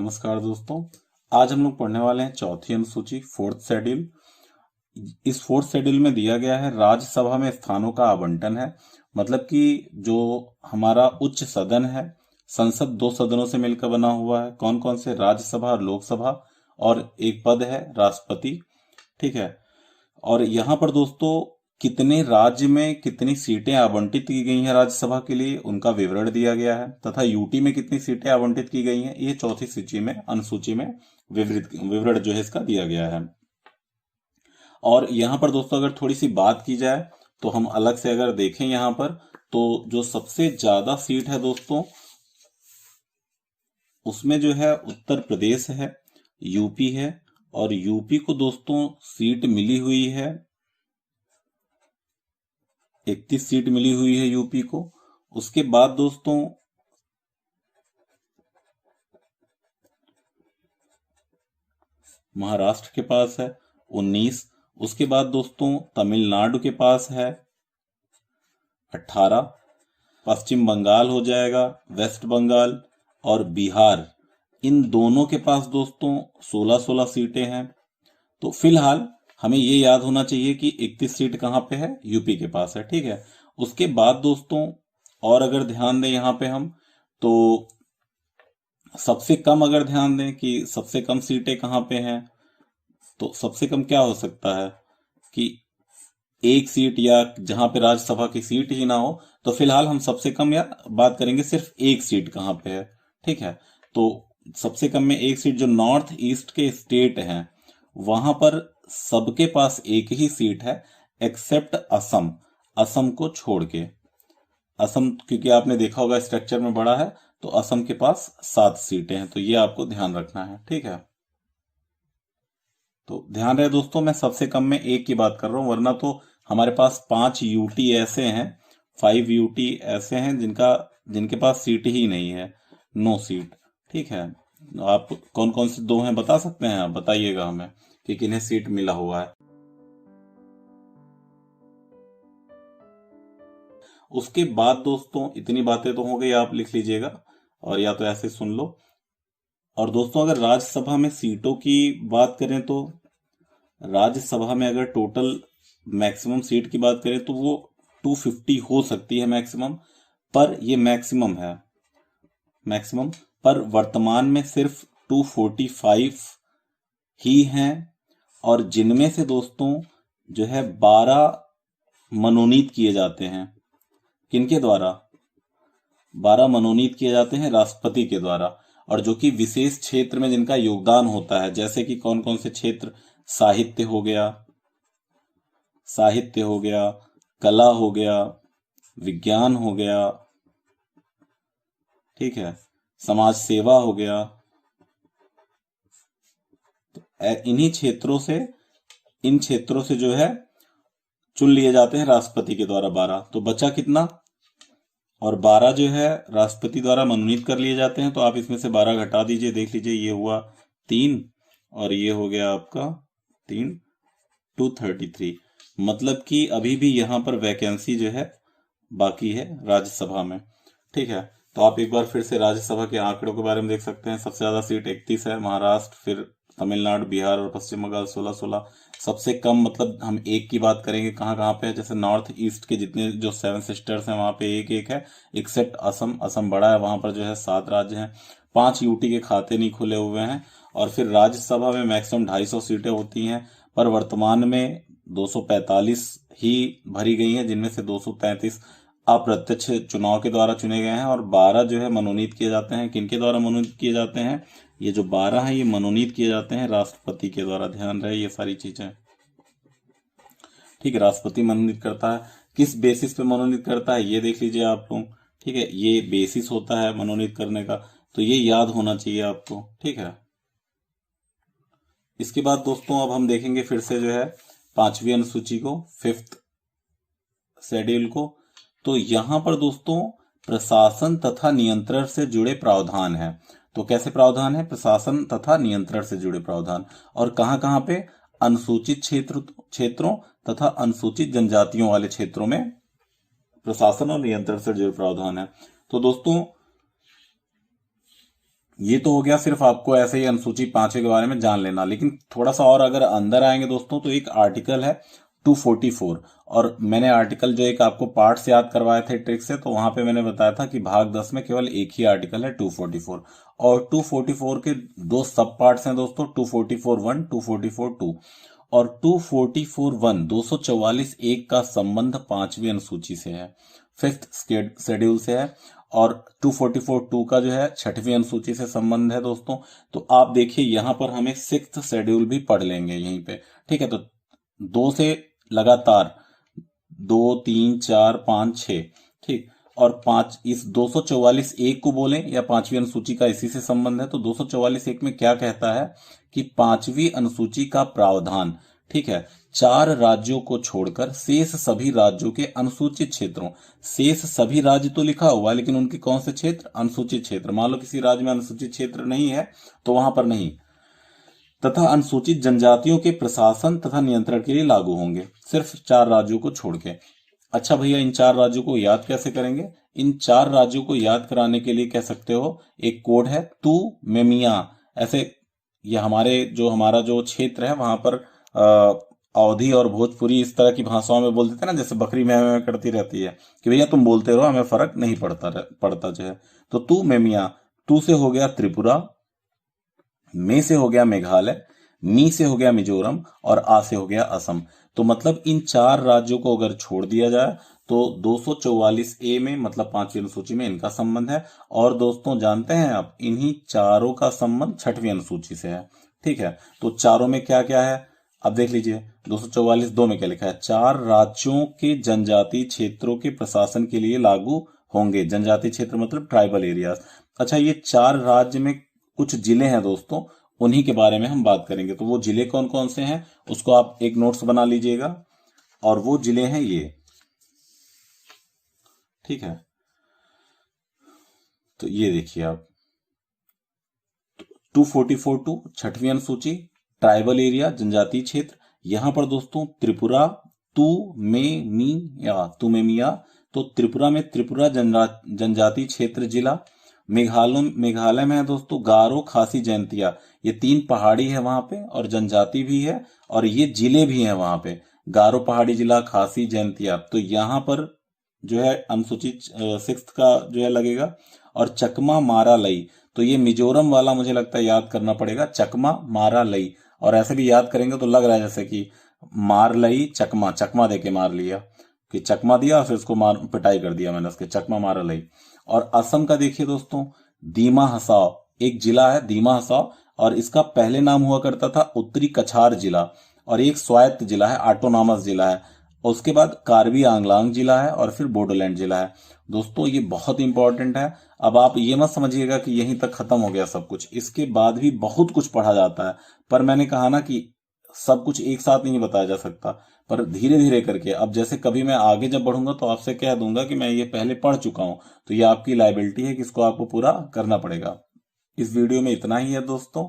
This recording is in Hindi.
नमस्कार दोस्तों। आज हम लोग पढ़ने वाले हैं चौथी अनुसूची फोर्थ शेड्यूल। इस फोर्थ शेड्यूल में दिया गया है राज्यसभा में स्थानों का आवंटन है। मतलब कि जो हमारा उच्च सदन है, संसद दो सदनों से मिलकर बना हुआ है। कौन कौन से? राज्यसभा और लोकसभा, और एक पद है राष्ट्रपति। ठीक है। और यहाँ पर दोस्तों कितने राज्य में कितनी सीटें आवंटित की गई हैं राज्यसभा के लिए, उनका विवरण दिया गया है, तथा यूटी में कितनी सीटें आवंटित की गई हैं, ये चौथी सूची में अनुसूची में विवरण जो है इसका दिया गया है। और यहाँ पर दोस्तों अगर थोड़ी सी बात की जाए तो हम अलग से अगर देखें यहाँ पर, तो जो सबसे ज्यादा सीट है दोस्तों उसमें जो है उत्तर प्रदेश है, यूपी है। और यूपी को दोस्तों सीट मिली हुई है 31 सीट मिली हुई है यूपी को। उसके बाद दोस्तों महाराष्ट्र के पास है 19। उसके बाद दोस्तों तमिलनाडु के पास है 18। पश्चिम बंगाल हो जाएगा, वेस्ट बंगाल और बिहार, इन दोनों के पास दोस्तों 16-16 सीटें हैं। तो फिलहाल हमें ये याद होना चाहिए कि 31 सीट कहाँ पे है, यूपी के पास है। ठीक है। उसके बाद दोस्तों और अगर ध्यान दें यहाँ पे हम, तो सबसे कम अगर ध्यान दें कि सबसे कम सीटें कहाँ पे हैं, तो सबसे कम क्या हो सकता है कि एक सीट, या जहां पे राज्यसभा की सीट ही ना हो, तो फिलहाल हम सबसे कम या बात करेंगे सिर्फ एक सीट कहाँ पे है। ठीक है। तो सबसे कम में एक सीट जो नॉर्थ ईस्ट के स्टेट हैं वहां पर सबके पास एक ही सीट है, एक्सेप्ट असम, असम को छोड़ के। असम क्योंकि आपने देखा होगा स्ट्रक्चर में बड़ा है, तो असम के पास 7 सीटें हैं। तो ये आपको ध्यान रखना है। ठीक है। तो ध्यान रहे दोस्तों, मैं सबसे कम में एक की बात कर रहा हूं, वरना तो हमारे पास 5 यूटी ऐसे हैं, 5 यूटी ऐसे हैं जिनके पास सीट ही नहीं है, नो सीट। ठीक है। आप कौन कौन से दो हैं बता सकते हैं? आप बताइएगा हमें कि किन्हें सीट मिला हुआ है। उसके बाद दोस्तों इतनी बातें तो हो गई, आप लिख लीजिएगा और या तो ऐसे सुन लो। और दोस्तों अगर राज्यसभा में सीटों की बात करें, तो राज्यसभा में अगर टोटल मैक्सिमम सीट की बात करें तो वो 250 हो सकती है मैक्सिमम, पर ये मैक्सिमम है, मैक्सिमम। पर वर्तमान में सिर्फ 245 ही हैं। और जिनमें से दोस्तों जो है 12 मनोनीत किए जाते हैं। किनके द्वारा? 12 मनोनीत किए जाते हैं राष्ट्रपति के द्वारा। और जो कि विशेष क्षेत्र में जिनका योगदान होता है, जैसे कि कौन कौन से क्षेत्र? साहित्य हो गया, साहित्य हो गया, कला हो गया, विज्ञान हो गया, ठीक है, समाज सेवा हो गया। तो इन्हीं क्षेत्रों से, इन क्षेत्रों से जो है चुन लिए जाते हैं राष्ट्रपति के द्वारा 12। तो बचा कितना? और 12 जो है राष्ट्रपति द्वारा मनोनीत कर लिए जाते हैं। तो आप इसमें से 12 घटा दीजिए, देख लीजिए, ये हुआ 3 और ये हो गया आपका 3, 233। मतलब कि अभी भी यहां पर वैकेंसी जो है बाकी है राज्यसभा में। ठीक है। तो आप एक बार फिर से राज्यसभा के आंकड़ों के बारे में देख सकते हैं। सबसे ज्यादा सीट 31 है महाराष्ट्र, फिर तमिलनाडु, बिहार और पश्चिम बंगाल 16-16। सबसे कम मतलब हम एक की बात करेंगे कहाँ कहाँ पे है, जैसे नॉर्थ ईस्ट के जितने जो 7 सिस्टर्स हैं वहां पे एक एक है, एक्सेप्ट असम। असम बड़ा है, वहां पर जो है 7 राज्य हैं। 5 यूटी के खाते नहीं खुले हुए हैं। और फिर राज्यसभा में मैक्सिमम 250 सीटें होती हैं, पर वर्तमान में 245 ही भरी गई हैं, जिनमें से 233 अप्रत्यक्ष चुनाव के द्वारा चुने गए हैं और 12 जो है मनोनीत किए जाते हैं। किनके द्वारा मनोनीत किए जाते हैं? ये जो 12 हैं ये मनोनीत किए जाते हैं राष्ट्रपति के द्वारा। ध्यान रहे ये सारी चीजें। ठीक है। राष्ट्रपति मनोनीत करता है। किस बेसिस पे मनोनीत करता है ये देख लीजिए आप लोग। ठीक है। ये बेसिस होता है मनोनीत करने का, तो ये याद होना चाहिए आपको। ठीक है। इसके बाद दोस्तों अब हम देखेंगे फिर से जो है 5वीं अनुसूची को, 5th शेड्यूल को। तो यहां पर दोस्तों प्रशासन तथा नियंत्रण से जुड़े प्रावधान हैं। तो कैसे प्रावधान है? प्रशासन तथा नियंत्रण से जुड़े प्रावधान। और कहां कहां पे? अनुसूचित क्षेत्रों तथा अनुसूचित जनजातियों वाले क्षेत्रों में प्रशासन और नियंत्रण से जुड़े प्रावधान है। तो दोस्तों ये तो हो गया सिर्फ आपको ऐसे ही अनुसूची 5वीं के बारे में जान लेना, लेकिन थोड़ा सा और अगर अंदर आएंगे दोस्तों तो एक आर्टिकल है 244, और मैंने आर्टिकल जो एक आपको पार्ट्स याद करवाए थे ट्रिक से, तो वहां पे मैंने बताया था कि भाग 10 में केवल एक ही आर्टिकल है 244, और 244 के दो सब पार्ट्स हैं दोस्तों, 244(1), 244(2), और 244(1) 244(1) का संबंध 5वीं अनुसूची से है, 5th शेड्यूल से है, और 244(2) का जो है 6वीं अनुसूची से संबंध है दोस्तों। तो आप देखिए यहां पर हमें 6th शेड्यूल भी पढ़ लेंगे यहीं पे, ठीक है। तो 2 से लगातार 2, 3, 4, 5, 6, ठीक, और 5 इस 244(1) को बोलें या 5वीं अनुसूची का इसी से संबंध है, तो 244(1) में क्या कहता है कि 5वीं अनुसूची का प्रावधान, ठीक है, 4 राज्यों को छोड़कर शेष सभी राज्यों के अनुसूचित क्षेत्रों, शेष सभी राज्य तो लिखा हुआ है लेकिन उनके कौन से क्षेत्र, अनुसूचित क्षेत्र, मान लो किसी राज्य में अनुसूचित क्षेत्र नहीं है तो वहां पर नहीं, तथा अनुसूचित जनजातियों के प्रशासन तथा नियंत्रण के लिए लागू होंगे, सिर्फ 4 राज्यों को छोड़ के। अच्छा भैया, इन 4 राज्यों को याद कैसे करेंगे? इन 4 राज्यों को याद कराने के लिए कह सकते हो एक कोड है तू मेमिया, ऐसे ये हमारा जो क्षेत्र है वहां पर अवधी और भोजपुरी इस तरह की भाषाओं में बोल देते हैं ना, जैसे बकरी में करती रहती है कि भैया तुम बोलते रहो, हमें फर्क नहीं पड़ता जो है। तो तू मेमिया, तू से हो गया त्रिपुरा, मे से हो गया मेघालय, मी से हो गया मिजोरम, और आ से हो गया असम। तो मतलब इन 4 राज्यों को अगर छोड़ दिया जाए तो 244(a) में मतलब 5वीं अनुसूची में इनका संबंध है, और दोस्तों जानते हैं आप इन्हीं चारों का संबंध 6वीं अनुसूची से है, ठीक है। तो चारों में क्या क्या है अब देख लीजिए, 244(2) में क्या लिखा है, 4 राज्यों के जनजातीय क्षेत्रों के प्रशासन के लिए लागू होंगे, जनजातीय क्षेत्र मतलब ट्राइबल एरियाज। अच्छा, ये 4 राज्य में कुछ जिले हैं दोस्तों, उन्हीं के बारे में हम बात करेंगे। तो वो जिले कौन कौन से हैं उसको आप एक नोट्स बना लीजिएगा, और वो जिले हैं ये, ठीक है। तो ये देखिए आप 244(2) 6वीं अनुसूची, ट्राइबल एरिया जनजातीय क्षेत्र, यहां पर दोस्तों त्रिपुरा, तुमेमिया, तो त्रिपुरा में त्रिपुरा जनजातीय क्षेत्र जिला, मेघालय में है दोस्तों गारो, खासी, जयंतिया, ये 3 पहाड़ी है वहां पे और जनजाति भी है, और ये जिले भी हैं वहां पे, गारो पहाड़ी जिला, खासी, जयंतिया। तो यहाँ पर जो है अनुसूचित 6th का जो है लगेगा, और चकमा, मारा, लई, तो ये मिजोरम वाला मुझे लगता है याद करना पड़ेगा, चकमा, मारा, लई, और ऐसे भी याद करेंगे तो लग रहा है जैसे कि मार लई चकमा, चकमा देके मार लिया, कि चकमा दिया फिर उसको पिटाई कर दिया मैंने उसके, चकमा, मारा, लई। और असम का देखिए दोस्तों, दीमा हसाव एक जिला है, दीमा हसाव, और इसका पहले नाम हुआ करता था उत्तरी कछार जिला, और एक स्वायत्त जिला है, ऑटोनॉमस जिला है। उसके बाद कार्बी आंगलांग जिला है, और फिर बोडोलैंड जिला है। दोस्तों ये बहुत इंपॉर्टेंट है। अब आप ये मत समझिएगा कि यहीं तक खत्म हो गया सब कुछ, इसके बाद भी बहुत कुछ पढ़ा जाता है, पर मैंने कहा ना कि सब कुछ एक साथ नहीं बताया जा सकता, पर धीरे धीरे करके, अब जैसे कभी मैं आगे जब बढ़ूंगा तो आपसे कह दूंगा कि मैं ये पहले पढ़ चुका हूं, तो ये आपकी लायबिलिटी है कि इसको आपको पूरा करना पड़ेगा। इस वीडियो में इतना ही है दोस्तों।